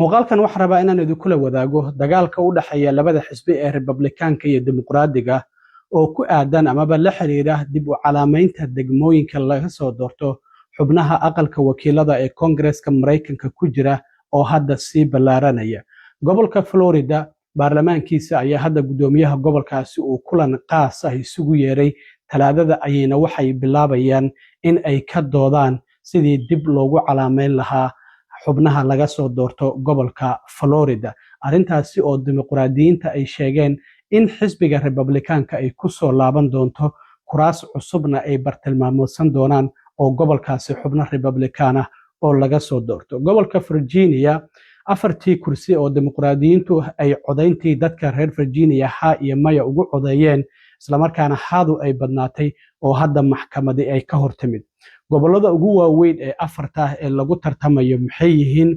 muuqaalkan waxaan rabaa inaan idinkula wadaago dagaalka u dhaxeeya labada xisbi ee Republikaanka iyo Dimuqraadiga oo ku aadan amaba la xiriira dib u calaamaynta degmooyinka laga soo doorto xubnaha aqalka wakiilada ee Koongareeska Mareykanka ku jira oo hadda sii ballaaranaya. Gobolka Florida baarlamaankiisa ayaa hadda gudoomiyaha gobolkaasi uu kulan qaas ah isugu yeeray talaadada ayayna waxay bilaabayaan in ay ka doodaan sidii dib loogu calaamayn lahaa xubnaha laga soo doorto gobolka Florida. Arrintaasi oo dimuqraadiyiinta ay sheegeen in xisbiga Republikaanka ay ku soo laaban doonto kuraas cusubna ay bartilmaamoodsan doonaan oo gobolkaasi xubno Republikaan ah oo laga soo doorto. Gobolka Virginia afartii kursi oo dimuqraadiyiintu ay codayntii dadka reer Virginia ha iyo maya ugu codeeyeen isla markaana haadu ay badnaatay oo hadda maxkamadii ay ka hortimid. Gobolada ugu waaweyn ee afarta ee lagu tartamayo maxay yihiin?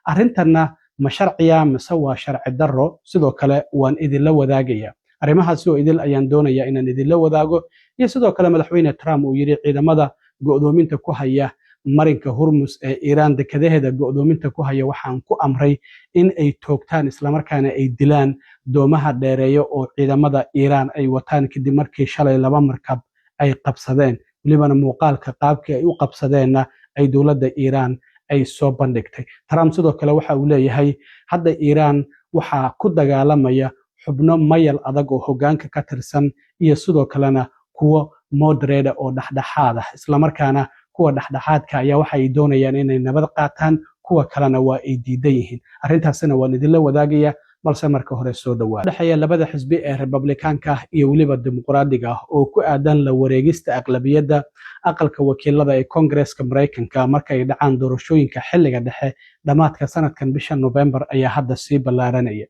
Arrintanna ma sharciya mise waa sharci darro? Sidoo kale waan idinla wadaagaya arrimahaasi oo idil ayaan doonayaa inaan idinla wadaago. Iyo sidoo kale madaxweyne Trump uu yiri ciidamada go'doominta ku haya marinka Hormuz ee Iran dekedaheeda go'doominta ku haya waxaan ku amray in ay toogtaan isla markaana ay dilaan doomaha dheereeyo oo ciidamada Iran ay wataan kadib markii shalay laba markab ay qabsadeen. Walibana muuqaalka qaabkii ay u qabsadeenna ay dowladda Iran ay soo bandhigtay. Trump sidoo kale waxa uu leeyahay hadda Iran waxa ku dagaalamaya xubno mayal adag oo hoggaanka ka tirsan iyo sidoo kalena kuwa moderate oo dhexdhexaad ah isla markaana kuwa dhexdhexaadka ayaa waxa ay doonayaan inay nabad qaataan kuwa kalena waa ay diidan yihiin. Arrintaasina waan idinla wadaagaya balse marka hore soo dhawaad dhaxaya labada xisbi ee Republikaanka iyo waliba Dimuqraadiga oo ku aadan la wareegista aqlabiyadda aqalka wakiilada ee Koongareeska Mareykanka marka ay dhacaan doorashooyinka xilliga dhexe dhamaadka sanadkan bisha November ayaa hadda sii ballaaranaya.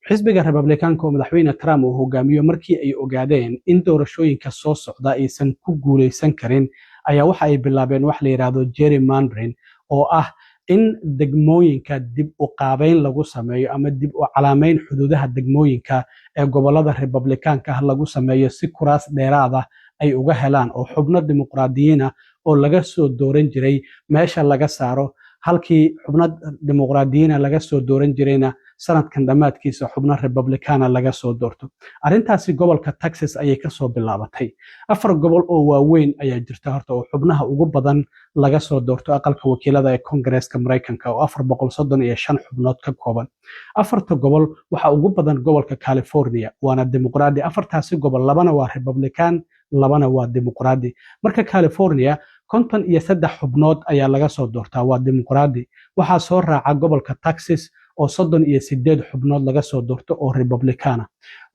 Xisbiga Republikaanka oo madaxweyne Trump uu hogaamiyo markii ay ogaadeen in doorashooyinka soo socda aysan ku guuleysan karin ayaa waxa ay bilaabeen wax la yiraahdo gerrymandering oo ah in degmooyinka dib u qaabayn lagu sameeyo ama dib u calaamayn xuduudaha degmooyinka ee gobolada Republikaanka lagu sameeyo si kuraas dheeraad ah ay uga helaan oo xubno dimuqraadiyiin ah oo laga soo dooran jiray meesha laga saaro halkii xubno dimuqraadiyiin laga soo dooran jirayna sanadkan dhamaadkiisa xubno Republikaan laga soo doorto. Arrintaasi gobolka Texas ayay ka soo bilaabatay. Afar gobol oo waaweyn ayaa jirta horta oo xubnaha ugu badan laga soo doorto aqalka wakiilada ee Koongareeska Mareykanka oo 435 xubnood ka kooban. Afarta gobol waxa ugu badan gobolka California waana dimuqraadi. Afartaasi gobol labana waa Republikaan labana waa dimuqraadi. Marka California 53 xubnood ayaa laga soo doortaa waa dimuqraadi. Waxaa soo raaca gobolka Texas oo 38 xubnood laga soo doorto oo Republikaan.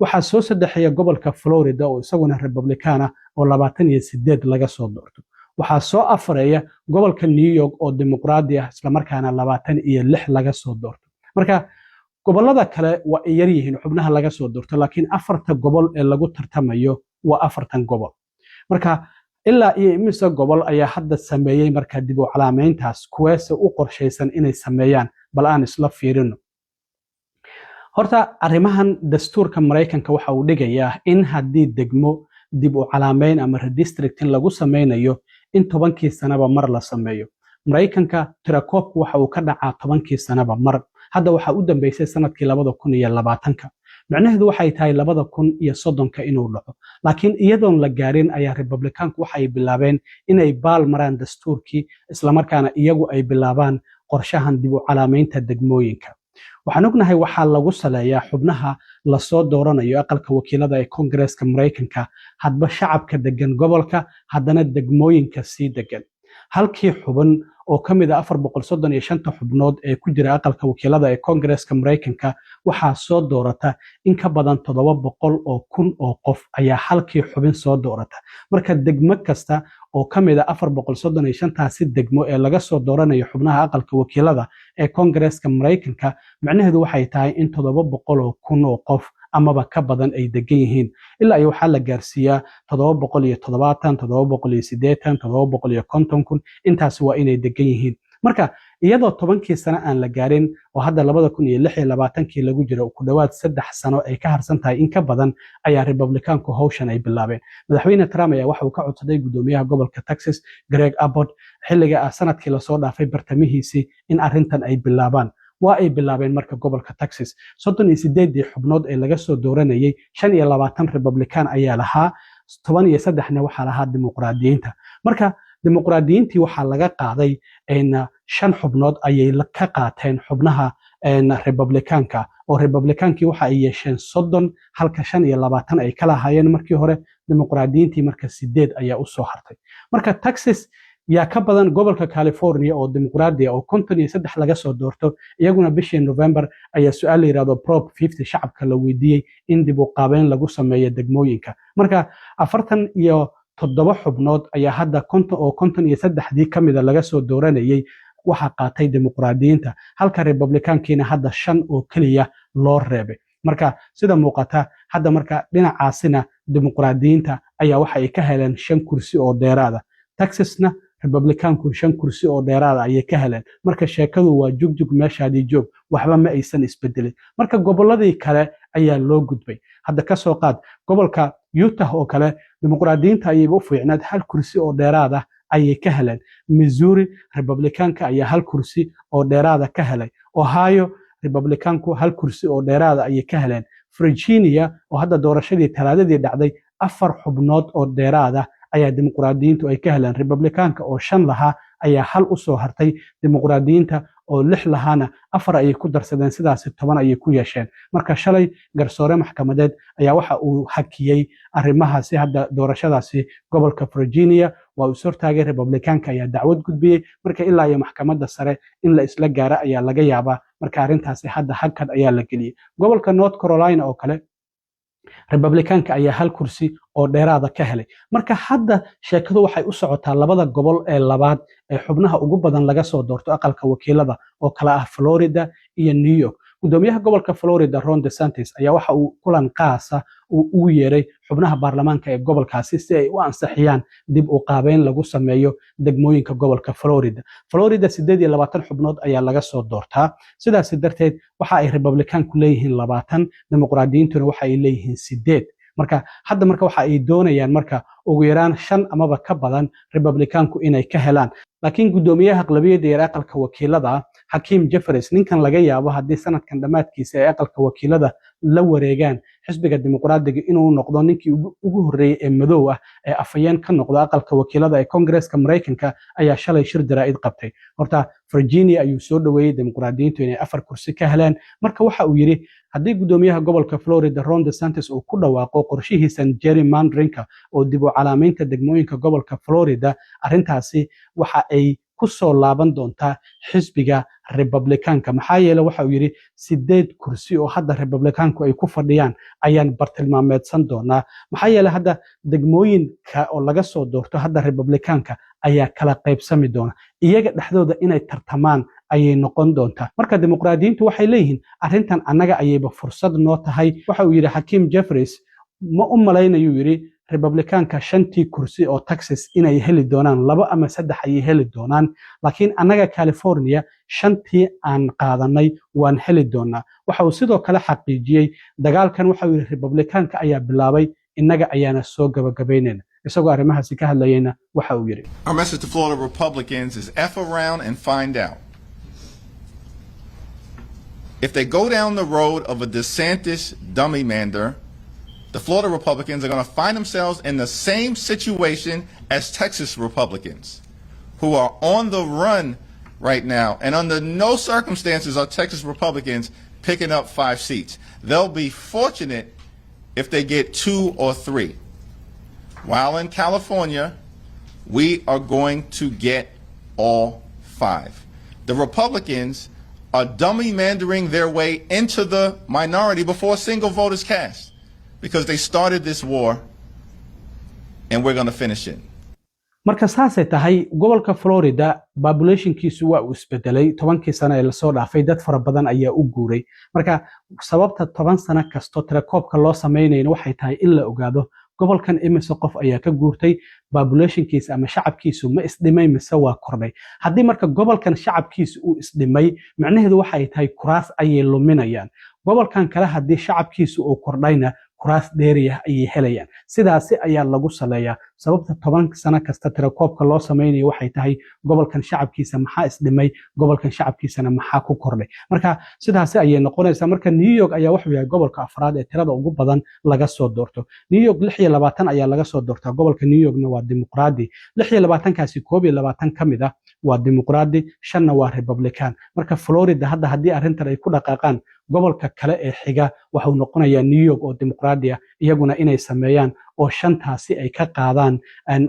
Waxaa soo saddexeeya gobolka Florida oo isaguna Republikaan oo 28 laga soo doorto. Waxaa soo afareeya gobolka New York oo dimuqraadi ah isla markaana 26 laga soo doorto. Marka gobolada kale waa yar yihiin xubnaha laga soo doorto laakiin afarta gobol ee lagu tartamayo waa afartan gobol. Marka ilaa iyo imise gobol ayaa hadda sameeyay marka dib u calaamayntaas kuwaas u qorshaysan inay sameeyaan bal aan isla fiirino. Horta arrimahan dastuurka Mareykanka waxa uu dhigayaa in haddii degmo dib u calaamayn ama redistricting lagu sameynayo in 10kii sanaba mar la sameeyo. Mareykanka tirakoobku waxa uu ka dhacaa 10kii sanaba mar. Hadda waxa u dambeysay sanadkii 2020. Macnaheedu waxay tahay 2030 inuu dhaco. Laakiin iyadoon la gaarin ayaa Republikaanku waxay bilaabeen inay baal maraan dastuurkii isla markaana iyagu ay bilaabaan qorshahan dib u calaamaynta degmooyinka. Waxaan ognahay waxaa lagu saleeyaa xubnaha la soo dooranayo aqalka wakiilada ee Koongareeska Mareykanka hadba shacabka degan gobolka haddana degmooyinka sii degan. Halkii xubin oo ka mid ah 435 xubnood ee ku jira aqalka wakiilada ee Koongareeska Mareykanka waxaa soo doorata in ka badan 700 oo kun oo qof ayaa halkii xubin soo doorata. Marka degmo kasta oo ka mid ah 435taasi degmo ee laga soo dooranayo xubnaha aqalka wakiilada ee Koongareeska Mareykanka macnaheedu waxay tahay in 700 oo kun oo qof amaba ka badan ay degan yihiin ilaa ay waxa la gaarsiiyaa 770 780 750 kun intaas waa inay degan yihiin. Marka iyadoo 10kii sano aan la gaarin oo hadda 2026 lagu jiro ku dhawaad 3 sano ay ka harsan tahay in ka badan ayaa Republikaanku hawshan ay bilaabeen. Madaxweyne Trump ayaa waxa uu ka codsaday gudoomiyaha gobolka Texas Greg Abbott xilliga sanadkii la soo dhaafay bartamihiisii in arrintan ay bilaabaan. waa ay bilaabeen marka gobolka Texas 38 xubnood ee laga soo dooranayay 25 Republican ayaa lahaa 13na waxaa lahaa dimuqraadiyiinta marka dimuqraadiyiintii waxaa laga qaaday 5 xubnood ayay ka qaateen xubnaha Republicanka oo Republicankii waxa ay yeesheen 30 halka 25 ay kala hayeen markii hore dimuqraadiyiintii marka 8 ayaa u soo hartay marka Texas yaa ka badan gobolka California oo dimuqraadi oo 53 laga soo doorto iyaguna bishii November ayaa su'aal yiraahdo Prop 50 shacabka la weydiiyay in dib u qaabeyn lagu sameeyo degmooyinka marka 47 xubnood ayaa hadda 53 kamida laga soo dooranayay waxa qaatay dimuqraadiyiinta halka Republicankiina hadda 5 oo kaliya loo reebay marka sida muuqata hadda marka dhinacaasina dimuqraadiyiinta ayaa waxa ay ka heleen 5 kursi oo dheeraada Texasna Republicanku 5 kursi oo dheeraada ayay ka heleen marka sheekadu waa jugjug meeshaadii joog waxba ma aysan isbedelin marka goboladii kale ayaa loo gudbay hadda ka soo qaad gobolka Utah oo kale dimuqraadiyiinta ayay u fiicnaad 1 kursi oo dheeraada ayay ka heleen Missouri Republicanka ayaa 1 kursi oo dheeraada ka helay Ohio Republicanku 1 kursi oo dheeraada ayay ka heleen Virginia oo hadda doorashadii talaadadii dhacday 4 xubnood oo dheeraada ayaa dimuqraadiyiintu ay ka heleen Republicanka oo 5 lahaa ayaa 1 u soo hartay dimuqraadiyiinta oo 6 lahaana 4 ayay ku darsadeen sidaas 10 ayay ku yeesheen marka shalay garsoore maxkamadeed ayaa waxa uu hakiyay arrimahaasi hadda doorashadaasi gobolka Virginia waa uu sortaagay Republicanka ayaa dacwad gudbiyay marka ilaa iyo maxkamadda sare in la isla gaaro ayaa laga yaabaa marka arrintaasi hadda hakad ayaa la geliyay gobolka North Carolina oo kale Republicanka ayaa 1 kursi oo dheeraada ka helay marka hadda sheekadu waxay u socotaa labada gobol ee labaad ee xubnaha ugu badan laga soo doorto aqalka wakiilada oo kala ah Florida iyo New York gudoomiyaha gobolka Florida Ron DeSantis ayaa waxa uu kulan qaasa ugu yeeray xubnaha baarlamaanka ee gobolkaasi si ay u ansixiyaan dib u qaabeyn lagu sameeyo degmooyinka gobolka Florida 28 xubnood ayaa laga soo doortaa sidaas darteed waxa ay Republicanku leeyihiin 20 dimuqraadiyiintuna waxa ay leeyihiin 8 marka hadda marka waxa ay doonayaan marka ugu yaraan 5 amaba ka badan Republicanku inay ka helaan laakiin gudoomiyaha aqlabiyadda ee aqalka wakiilada Hakeem Jeffries ninkan laga yaabo hadii sanadkan dhamaadkiisa ay aqalka wakiilada la wareegaan xisbiga dimuqraadiga inuu noqdo ninkii ugu horeeyay ee madow ah ee afayeen ka noqda aqalka wakiilada ee Congress-ka Mareykanka ayaa shalay shir daraa'id qabtay horta Virginia ayuu soo dhaweeyay dimuqraadiyiintu inay 4 kursi ka heleen marka waxa uu yiri haddii gudoomiyaha gobolka Florida Ron DeSantis uu ku dhawaaqo qorshihiisan gerrymanderinka oo dib u calaamaynta degmooyinka gobolka Florida arrintaasi waxa ay ku soo laaban doontaa xisbiga Republicanka maxaa yeelay waxa uu yiri 8 kursi oo hadda Republicanku ay ku fadhiyaan ayaan bartilmaameedsan doonaa maxaa yeelay hadda degmooyinka oo laga soo doorto hadda Republicanka ayaa kala qaybsami doona iyaga dhexdooda inay tartamaan ayay noqon doontaa marka dimuqraadiyiintu waxay leeyihiin arrintan annaga ayayba fursad noo tahay waxa uu yiri Hakeem Jeffries ma u malaynayo yiri Republicanka 5 kursi oo Texas inay heli doonaan 2 ama 3 ay heli doonaan laakiin annaga California 5 aan qaadanay waan heli doonaa waxa uu sidoo kale xaqiijiyay dagaalkan waxa uu Republicanka ayaa bilaabay innaga ayaana soo gabagabeynayna isagoo arrimahaasi ka hadlayayna waxa uu yiri Our message to Florida Republicans is F around and find out. If they go down the road of a DeSantis dummy mander, the Florida Republicans are going to find themselves in the same situation as Texas Republicans, who are on the run right now. And under no circumstances are Texas Republicans picking up 5 seats. They'll be fortunate if they get 2 or 3. While in California, we are going to get all 5. The Republicans are dummy mandering their way into the minority before a single vote is cast. Because they started this war and we're going to finish it. marka saasay tahay gobolka Florida populationkiisu waa uu isbedelay 10 sano ee la soo dhaafay dad fara badan ayaa u guuray marka sababta 10 sano kasto telekoobka loo sameeyay waxay tahay in la ogaado gobolkan imise qof ayaa ka guurtay populationkiisa ama shacabkiisu ma isdhimay mise waa kordhay haddii marka gobolkan shacabkiisu uu isdhimay macnaheedu waxay tahay kuraas ayay luminayaan gobolkan kale haddii shacabkiisu uu kordhayna kuraas dheeriya ayay helayaan. Sidaasi ayaa lagu saleeyaa. Sababta 10 sano kasta tirakoobka loo samaynayo waxay tahay gobolkan shacabkiisa maxaa isdhimay, gobolkan shacabkiisana maxaa ku kordhay. Marka sidaasi ayay noqonaysaa. Marka New York ayaa wuxuu yahay gobolka afraad ee tirada ugu badan laga soo doorto. New York 26 ayaa laga soo doortaa. Gobolka New Yorkna waa dimuqraadi. 26kaasi 21 ka mid ah waa dimuqraadi, 5 waa Republican. Marka Florida hadda haddii arrintan ay ku dhaqaaqaan, gobolka kale ee xiga waxuu noqonayaa New York oo dimuqraadi ah, iyaguna inay sameeyaan oo 5taasi ay ka qaadaan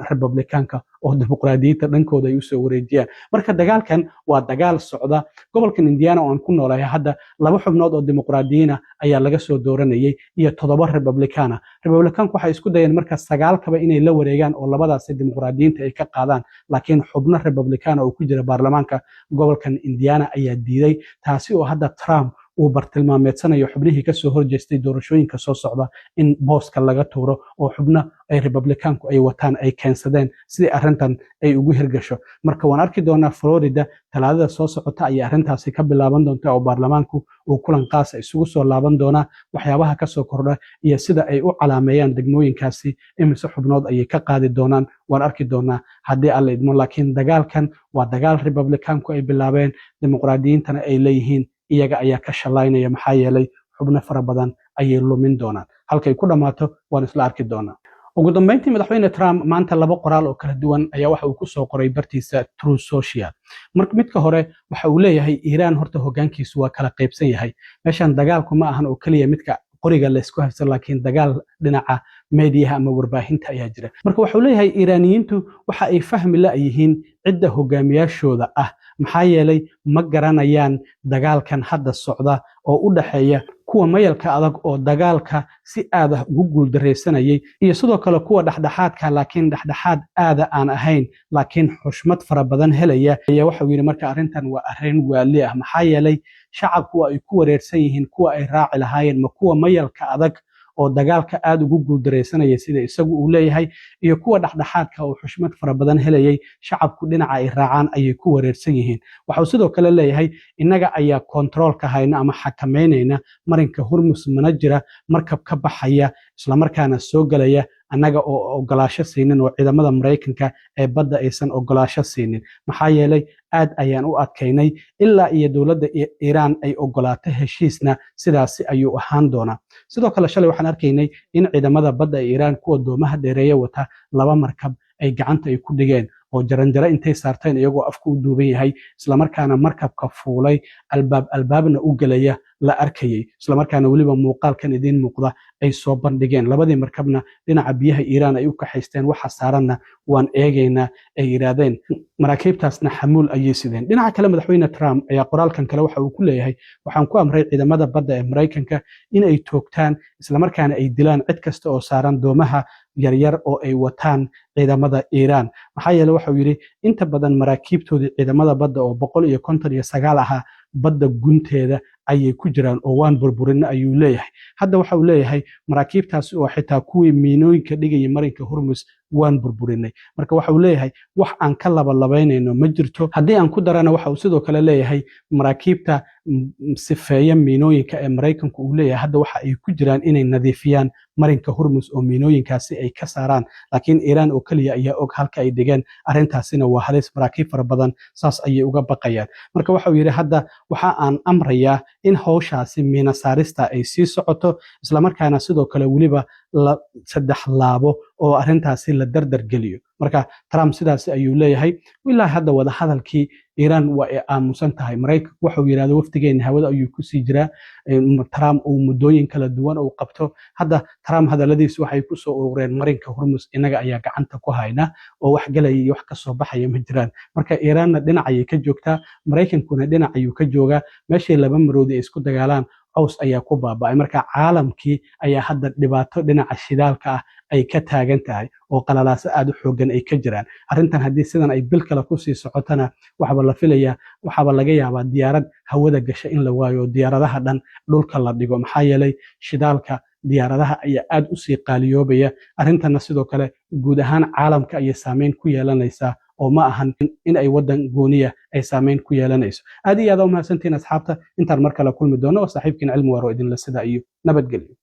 Republicanka oo dimuqraadiyiinta dhankooda ay u soo wareejiyaan. Marka dagaalkan waa dagaal socda. Gobolkan Indiana oo aan ku noolahay hadda 2 xubnood oo dimuqraadiyiin ah ayaa laga soo dooranayay iyo 7 Republican ah. Republicanku waxay isku dayeen marka 9 kaba inay la wareegaan oo labadaasi dimuqraadiyiinta ay ka qaadaan, laakiin xubno Republican oo ku jira baarlamaanka gobolkan Indiana ayaa diiday, taasi oo hadda Trump uu bartilmaameedsanayo xubnihii ka soo horjeestay doorashooyinka soo socda in booska laga tuuro oo xubno ay Republicanku ay wataan ay keensadeen sidii arrintan ay ugu hirgasho. Marka waan arki doonaa Florida talaadada soo socota ayay arrintaasi ka bilaaban doontaa oo baarlamaanku uu kulan qaas ah isugu soo laaban doonaa, waxyaabaha ka soo kordha iyo sida ay u calaameeyaan degmooyinkaasi imise xubnood ayay ka qaadi doonaan. Waan arki doonaa haddii alla idmo, laakiin dagaalkan waa dagaal Republicanku ay bilaabeen, dimuqraadiyiintana ay leeyihiin iyaga ayaa ka shalaynaya maxaa yeelay xubno fara badan ayay lumin doonaan. Halkay ku dhammaato waan isla arki doonaa. ugu dambeyntii madaxweyne Trump maanta 2 qoraal oo kala duwan ayaa waxa uu ku soo qoray bartiisa Truth Social. Marka midka hore waxa uu leeyahay Iran horta hoggaankiisu waa kala qaybsan yahay. Meeshan dagaalku ma ahan oo kaliya midka qoriga la isku haysto, laakiin dagaal dhinaca meediyaha ama warbaahinta ayaa jira. Marka waxa uu leeyahay Iiraaniyiintu waxa ay fahmi la yihiin cidda hogaamiyashooda ah, maxaa yeelay ma garanayaan dagaalkan hadda socda oo u dhaxeeya kuwa mayalka adag oo dagaalka si aad ah ugu guuldareysanayay iyo sidoo kale kuwa dhexdhexaadka laakiin dhexdhexaad aad aan ahayn laakiin xushmad fara badan helaya. ayaa waxa uu yiri marka arrintan waa arrin waali ah, maxaa yeelay shacabku ay ku wareersan yihiin kuwa ay raaci lahaayeen ma kuwa mayalka adag oo dagaalka aad ugu guuldareysanaya sida isagu uu leeyahay iyo kuwa dhexdhexaadka oo xushmad fara badan helayay shacabku dhinaca ay raacaan ayay ku wareersan yihiin. Waxa uu sidoo kale leeyahay inaga ayaa controlka hayna ama xakameynayna marinka Hormuz, mana jira markab ka baxaya isla markaana soo galaya annaga oo ogolaasho siinin oo ciidamada Mareykanka ee badda aysan ogolaasho siinin, maxaa yeelay aad ayaan u adkaynay ilaa iyo dowladda Iran ay ogolaato heshiisna sidaasi ayuu ahaan doonaa. Sidoo kale shalay waxaan arkaynay in ciidamada badda ee Iran kuwa doomaha dheereeya wata 2 markab ay gacanta ay ku dhigeen oo jaranjaro intay saarteen iyagoo afku u duuban yahay isla markaana markabka fuulay albaabna u galaya la arkayay, isla markaana weliba muuqaalkan idin muuqda ay soo bandhigeen. 2dii markabna dhinaca biyaha Iran ay u kaxaysteen, waxa saaranna waan eegaynaa ay yiraahdeen, maraakiibtaasna xamuul ayay sideen. dhinaca kale madaxweyne Trump ayaa qoraalkan kale waxa uu ku leeyahay waxaan ku amray ciidamada badda ee Mareykanka in ay toogtaan isla markaana ay dilaan cid kasta oo saaran doomaha yaryar oo ay wataan ciidamada Iran, maxaa yeelay waxa uu yiri inta badan maraakiibtoodii ciidamada badda oo 159 ahaa badda gunteeda ayay ku jiraan oo waan burburin ayuu leeyahay. Hadda waxa uu leeyahay maraakiibtaasi oo xitaa kuwii miinooyinka dhigayay marinka Hormuz waan burburinay. Marka waxa uu leeyahay wax aan ka labaynayno ma jirto. Haddii aan ku darana waxa uu sidoo kale leeyahay maraakiibta sifeeya miinooyinka ee Mareykanku uu leeyahay hadda waxa ay ku jiraan inay nadiifiyaan marinka Hormuz oo miinooyinkaasi ay ka saaraan, laakiin Iran oo kaliya ayaa og halka ay degaan. Arrintaasina waa halis, maraakiib fara badan saas ayay uga baqayaan. Marka waxa uu yiri hadda waxa aan amrayaa in hawshaasi miina saarista ay sii socoto isla markaana sidoo kale weliba 3 laabo oo arrintaasi la dardar geliyo. Marka Trump sidaas ayuu leeyahay. Ilaa hadda wada hadalkii Iran waa ay aamusan tahay. Mareykanku waxa uu yiraahdo waftigeena hawada ayuu ku sii jiraa. Trump uu muddooyin kala duwan uu qabto. Hadda Trump hadaladiisu waxay ku soo urureen marinka Hormuz inaga ayaa gacanta ku hayna oo wax galay iyo wax ka soo baxaya ma jiraan. Marka Iranna dhinac ayay ka joogtaa, Mareykankuna dhinac ayuu ka joogaa. Meeshii 2 maroodi ay isku dagaalaan caws ayaa ku baaba'ay. Marka caalamkii ayaa hadda dhibaato dhinaca shidaalka ah ay ka taagan tahay oo qalalaasa aad u xoogan ay ka jiraan. Arrintan haddii sidan ay bil kale ku sii socotana waxba la filayaa, waxba laga yaabaa diyaarad hawada gasha in la waayo, diyaaradaha dhan dhulka la dhigo, maxaa yeelay shidaalka diyaaradaha ayaa aad u sii qaaliyoobaya. Arrintana sidoo kale guud ahaan caalamka ayay saameyn ku yeelanaysaa oo ma ahan in ay wadan gooniya ay saameyn ku yeelanayso. aad iyo aad u mahadsantiin asxaabta. intaan mar kale kulmi doono oo saaxiibkiin cilmi waro idinla sida iyo nabadgelyo.